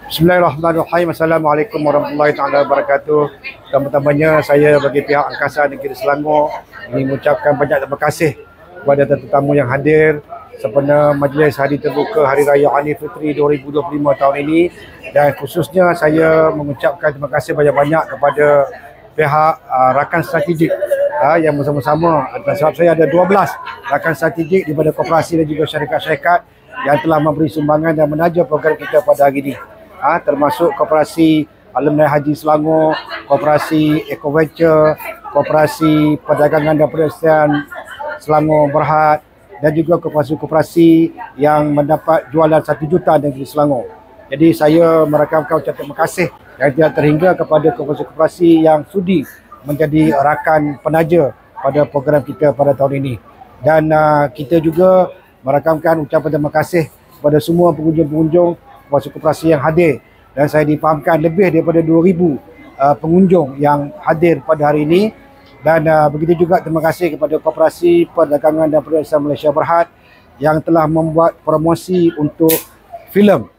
Bismillahirrahmanirrahim. Assalamualaikum warahmatullahi taala wabarakatuh. Pertama-tamanya saya bagi pihak Angkasa Negeri Selangor ingin mengucapkan banyak terima kasih kepada tetamu yang hadir sempena majlis hari terbuka Hari Raya Aidilfitri 2025 tahun ini, dan khususnya saya mengucapkan terima kasih banyak-banyak kepada pihak rakan strategik yang bersama-sama. Sebab saya ada 12 rakan strategik daripada koperasi dan juga syarikat-syarikat yang telah memberi sumbangan dan menaja program kita pada hari ini. Termasuk Koperasi Alumni Haji Selangor, Koperasi Ecoventure, Koperasi Perdagangan dan Perindustrian Selangor Berhad, dan juga koperasi-koperasi yang mendapat jualan 1 juta negeri Selangor. Jadi saya merakamkan ucapan terima kasih yang tidak terhingga kepada koperasi-koperasi yang sudi menjadi rakan penaja pada program kita pada tahun ini. Dan kita juga merakamkan ucapan terima kasih kepada semua pengunjung-pengunjung koperasi yang hadir, dan saya difahamkan lebih daripada 2,000 pengunjung yang hadir pada hari ini. Dan begitu juga terima kasih kepada Koperasi Perdagangan dan Perindustrian Malaysia Berhad yang telah membuat promosi untuk filem,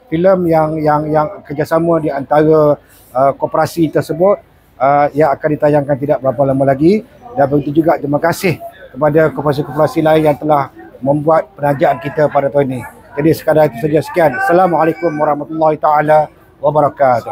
filem yang kerjasama di antara koperasi tersebut yang akan ditayangkan tidak berapa lama lagi. Dan begitu juga terima kasih kepada koperasi-koperasi lain yang telah membuat penajaan kita pada tahun ini. Jadi sekadar itu saja, sekian. Assalamualaikum warahmatullahi taala wabarakatuh.